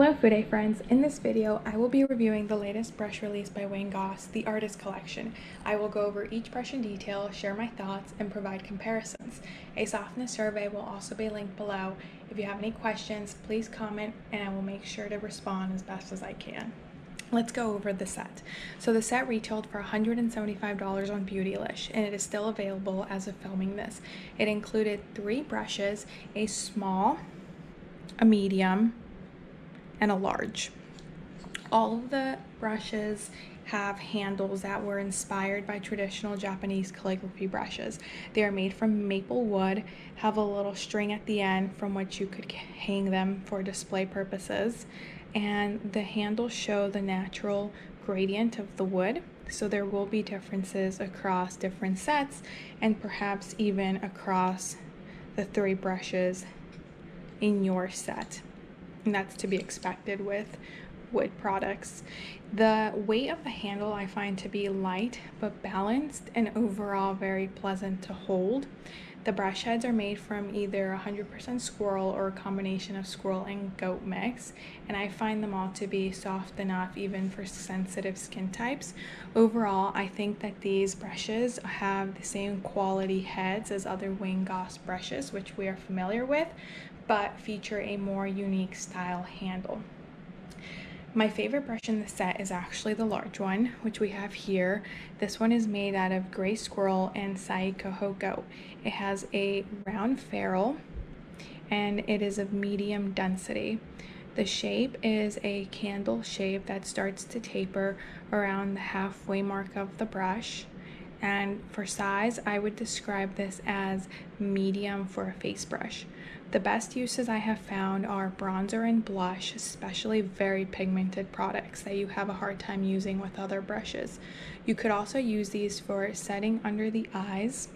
Hello Food Day friends, in this video I will be reviewing the latest brush release by Goss, the Artist Collection. I will go over each brush in detail, share my thoughts, and provide comparisons. A softness survey will also be linked below. If you have any questions, please comment and I will make sure to respond as best as I can. Let's go over the set. So the set retailed for $175 on Beautylish, and it is still available as of filming this. It included 3 brushes, a small, a medium, and a large. All of the brushes have handles that were inspired by traditional Japanese calligraphy brushes. They are made from maple wood, have a little string at the end from which you could hang them for display purposes, and the handles show the natural gradient of the wood, so there will be differences across different sets and perhaps even across the 3 brushes in your set. And that's to be expected with wood products. The weight of the handle I find to be light but balanced and overall very pleasant to hold. The brush heads are made from either 100% squirrel or a combination of squirrel and goat mix, and I find them all to be soft enough even for sensitive skin types. Overall, I think that these brushes have the same quality heads as other Goss brushes, which we are familiar with, but feature a more unique style handle. My favorite brush in the set is actually the large one, which we have here. This one is made out of gray squirrel and Saikoho goat. It has a round ferrule and it is of medium density. The shape is a candle shape that starts to taper around the halfway mark of the brush. And for size, I would describe this as medium for a face brush. The best uses I have found are bronzer and blush, especially very pigmented products that you have a hard time using with other brushes. You could also use these for setting under the eyes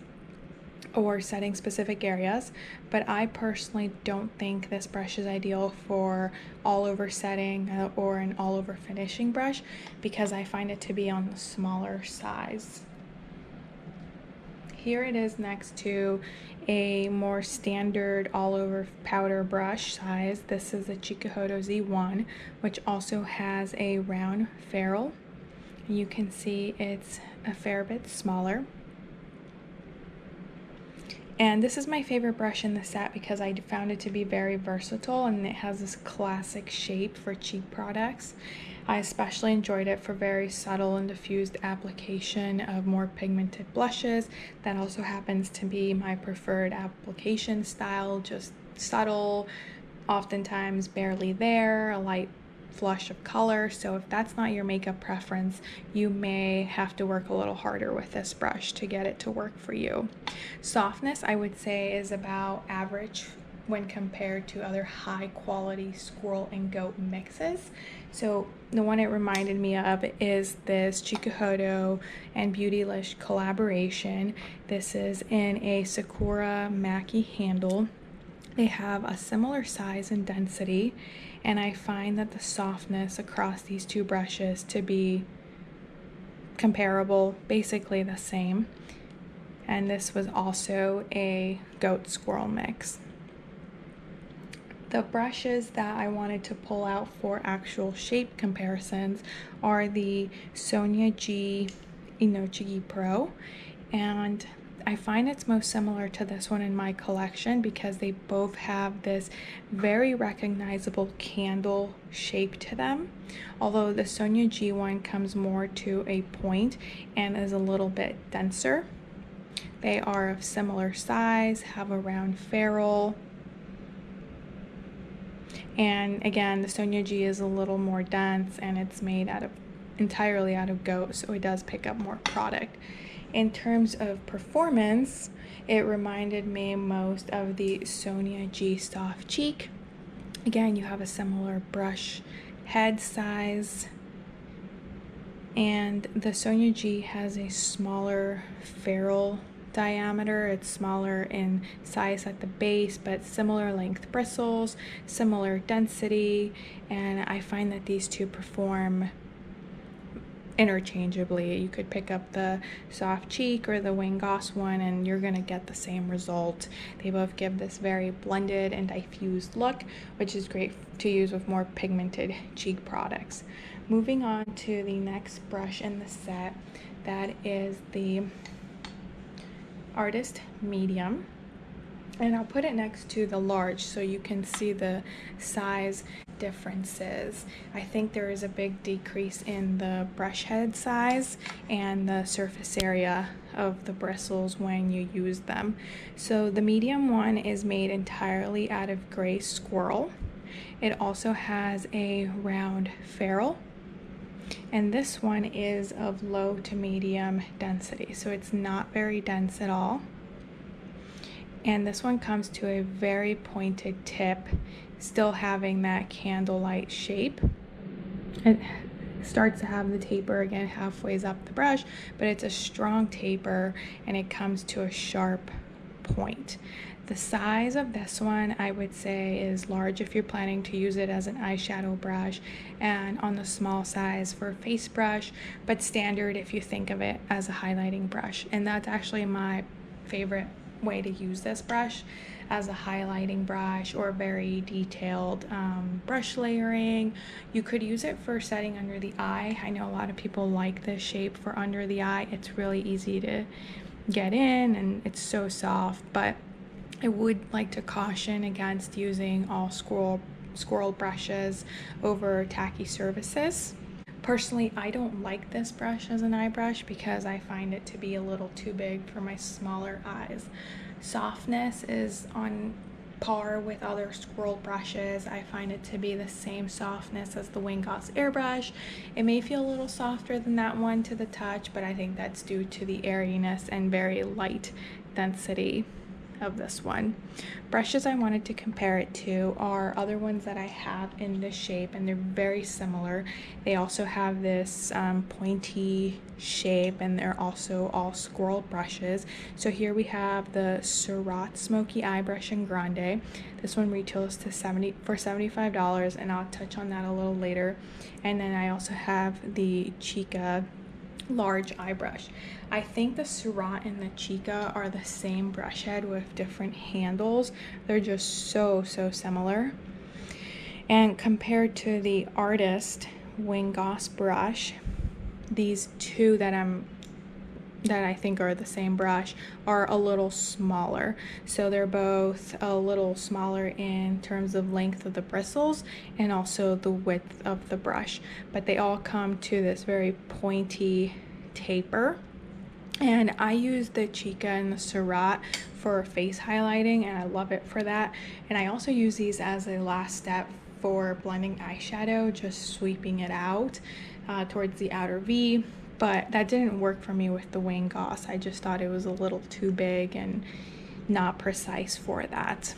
or setting specific areas, but I personally don't think this brush is ideal for all over setting or an all over finishing brush because I find it to be on the smaller size. Here it is next to a more standard all-over powder brush size. This is the Chicca Z1, which also has a round ferrule. You can see it's a fair bit smaller. And this is my favorite brush in the set because I found it to be very versatile and it has this classic shape for cheap products. I especially enjoyed it for very subtle and diffused application of more pigmented blushes. That also happens to be my preferred application style, just subtle, oftentimes barely there, a light flush of color. So if that's not your makeup preference, you may have to work a little harder with this brush to get it to work for you. Softness, I would say, is about average when compared to other high quality squirrel and goat mixes. So the one it reminded me of is this Chicca and Beautylish collaboration. This is in a Sakura Maki handle. They have a similar size and density, and I find that the softness across these 2 brushes to be comparable, basically the same. And this was also a goat squirrel mix. The brushes that I wanted to pull out for actual shape comparisons are the Sonia G Inochigi Pro, and I find it's most similar to this one in my collection because they both have this very recognizable candle shape to them, although the Sonia G one comes more to a point and is a little bit denser. They are of similar size, have a round ferrule, and again the Sonia G is a little more dense and it's made entirely out of goat, so it does pick up more product. In terms of performance, it reminded me most of the Sonia G Soft Cheek. Again, you have a similar brush head size, and the Sonia G has a smaller ferrule diameter. It's smaller in size at the base, but similar length bristles, similar density, and I find that these 2 perform interchangeably. You could pick up the soft cheek or the Wayne Goss one and you're gonna get the same result. They both give this very blended and diffused look, which is great to use with more pigmented cheek products. Moving on to the next brush in the set, that is the Artist Medium. And I'll put it next to the large so you can see the size differences. I think there is a big decrease in the brush head size and the surface area of the bristles when you use them. So the medium one is made entirely out of gray squirrel. It also has a round ferrule. And this one is of low to medium density, so it's not very dense at all. And this one comes to a very pointed tip, still having that candlelight shape. It starts to have the taper again halfway up the brush, but it's a strong taper and it comes to a sharp point. The size of this one, I would say, is large if you're planning to use it as an eyeshadow brush, and on the small size for a face brush, but standard if you think of it as a highlighting brush. And that's actually my favorite way to use this brush, as a highlighting brush or very detailed brush layering. You could use it for setting under the eye. I know a lot of people like this shape for under the eye. It's really easy to get in and it's so soft, but I would like to caution against using all squirrel brushes over tacky surfaces. Personally, I don't like this brush as an eye brush because I find it to be a little too big for my smaller eyes. Softness is on par with other squirrel brushes. I find it to be the same softness as the Wayne Goss airbrush. It may feel a little softer than that one to the touch, but I think that's due to the airiness and very light density of this one. Brushes I wanted to compare it to are other ones that I have in this shape, and they're very similar. They also have this pointy shape, and they're also all squirrel brushes. So here we have the Smoky eye brush in Grande. This one retails to $75, and I'll touch on that a little later. And then I also have the Chicca large eye brush. I think the Surat and the Chicca are the same brush head with different handles. They're just so similar. And compared to the Artist Wayne Goss brush, these two that I think are the same brush are a little smaller. So they're both a little smaller in terms of length of the bristles and also the width of the brush, but they all come to this very pointy taper. And I use the Chicca and the Surat for face highlighting, and I love it for that. And I also use these as a last step for blending eyeshadow, just sweeping it out towards the outer V. But that didn't work for me with the Wayne Goss. I just thought it was a little too big and not precise for that.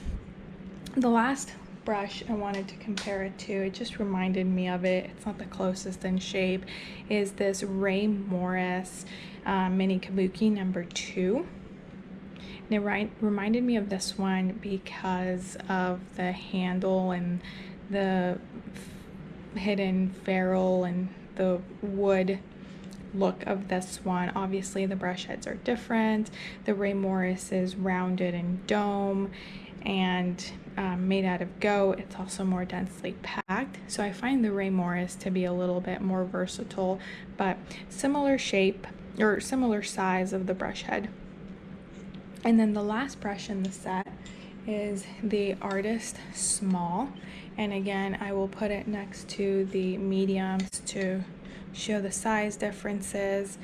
The last brush I wanted to compare it to, it just reminded me of it, it's not the closest in shape, is this Ray Morris Mini Kabuki number 2. And it reminded me of this one because of the handle and the hidden ferrule and the wood look of this one. Obviously the brush heads are different. The Ray Morris is rounded and dome and made out of goat. It's also more densely packed. So I find the Ray Morris to be a little bit more versatile, but similar shape or similar size of the brush head. And then the last brush in the set is the Artist Small. And again, I will put it next to the mediums to show the size differences.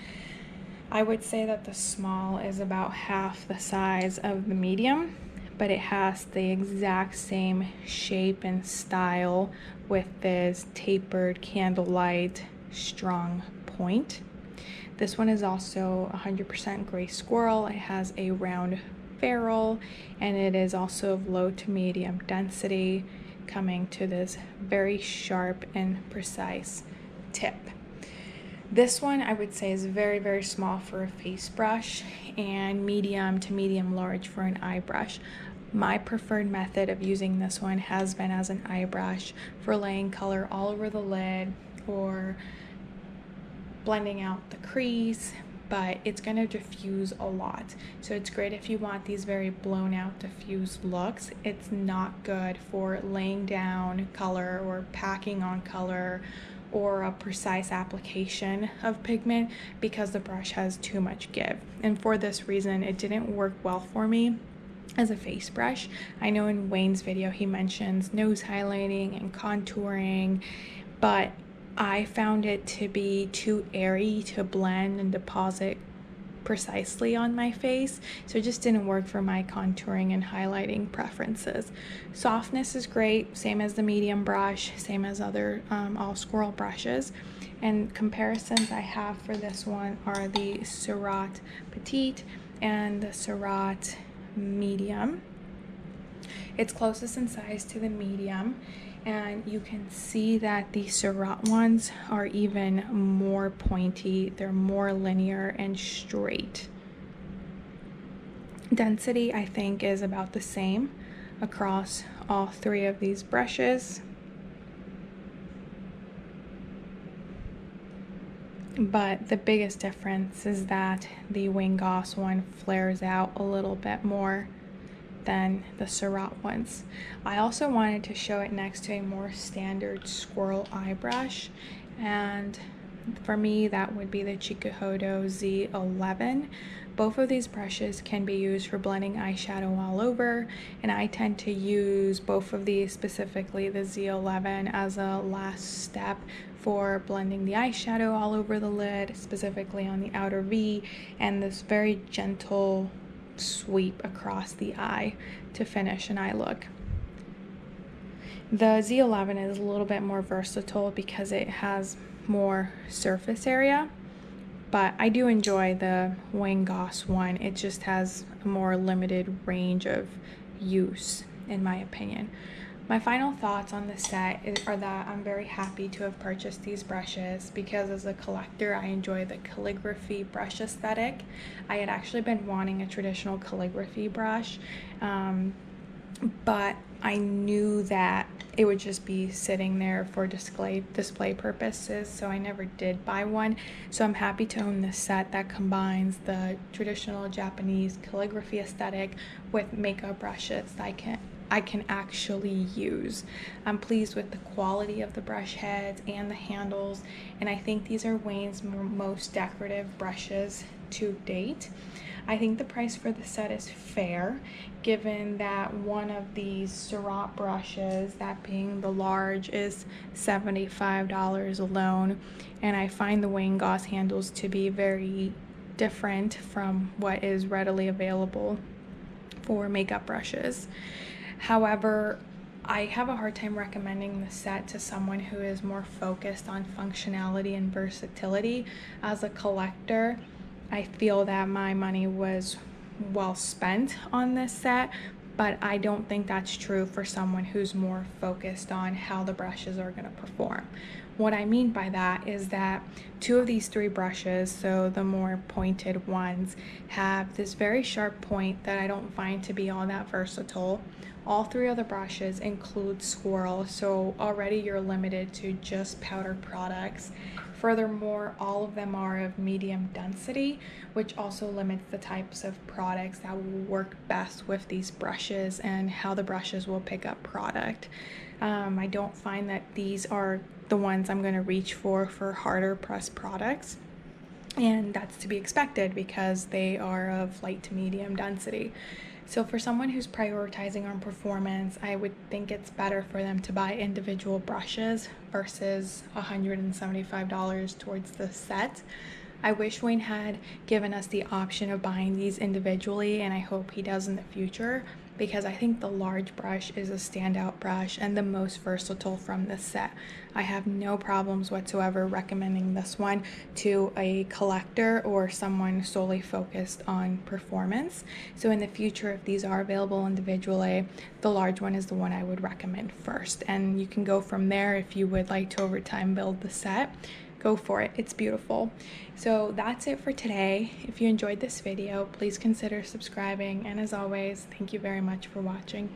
I would say that the small is about half the size of the medium, but it has the exact same shape and style with this tapered candlelight strong point. This one is also 100% gray squirrel. It has a round ferrule, and it is also of low to medium density, coming to this very sharp and precise tip. This one I would say is very small for a face brush and medium to medium large for an eye brush. My preferred method of using this one has been as an eye brush for laying color all over the lid or blending out the crease, but it's going to diffuse a lot. So it's great if you want these very blown out diffused looks. It's not good for laying down color or packing on color or a precise application of pigment because the brush has too much give. And for this reason, it didn't work well for me as a face brush. I know in Wayne's video he mentions nose highlighting and contouring, but I found it to be too airy to blend and deposit precisely on my face, so it just didn't work for my contouring and highlighting preferences. Softness is great, same as the medium brush, same as other all squirrel brushes. And comparisons I have for this one are the Surratt Petite and the Surratt Medium. It's closest in size to the medium, and you can see that the Surratt ones are even more pointy. They're more linear and straight. Density, I think, is about the same across all three of these brushes, but the biggest difference is that the Wayne Goss one flares out a little bit more than the Surratt ones. I also wanted to show it next to a more standard squirrel eye brush, and for me that would be the Chicca Z11. Both of these brushes can be used for blending eyeshadow all over, and I tend to use both of these, specifically the Z11, as a last step for blending the eyeshadow all over the lid, specifically on the outer V, and this very gentle sweep across the eye to finish an eye look. The Z11 is a little bit more versatile because it has more surface area, but I do enjoy the Wayne Goss one. It just has a more limited range of use, in my opinion. My final thoughts on this set are that I'm very happy to have purchased these brushes because as a collector I enjoy the calligraphy brush aesthetic. I had actually been wanting a traditional calligraphy brush, but I knew that it would just be sitting there for display purposes, so I never did buy one. So I'm happy to own this set that combines the traditional Japanese calligraphy aesthetic with makeup brushes that I can actually use. I'm pleased with the quality of the brush heads and the handles, and I think these are Wayne's most decorative brushes to date. I think the price for the set is fair, given that one of these Surratt brushes, that being the large, is $75 alone, and I find the Wayne Goss handles to be very different from what is readily available for makeup brushes. However, I have a hard time recommending the set to someone who is more focused on functionality and versatility. As a collector, I feel that my money was well spent on this set, but I don't think that's true for someone who's more focused on how the brushes are going to perform. What I mean by that is that two of these three brushes, so the more pointed ones, have this very sharp point that I don't find to be all that versatile. All three other brushes include swirl, so already you're limited to just powder products. Furthermore, all of them are of medium density, which also limits the types of products that will work best with these brushes and how the brushes will pick up product. I don't find that these are the ones I'm going to reach for harder pressed products, and that's to be expected because they are of light to medium density. So for someone who's prioritizing on performance, I would think it's better for them to buy individual brushes versus $175 towards the set. I wish Wayne had given us the option of buying these individually, and I hope he does in the future, because I think the large brush is a standout brush and the most versatile from this set. I have no problems whatsoever recommending this one to a collector or someone solely focused on performance. So in the future, if these are available individually, the large one is the one I would recommend first. And you can go from there if you would like to over time build the set. Go for it, it's beautiful. So that's it for today. If you enjoyed this video, please consider subscribing, and as always, thank you very much for watching.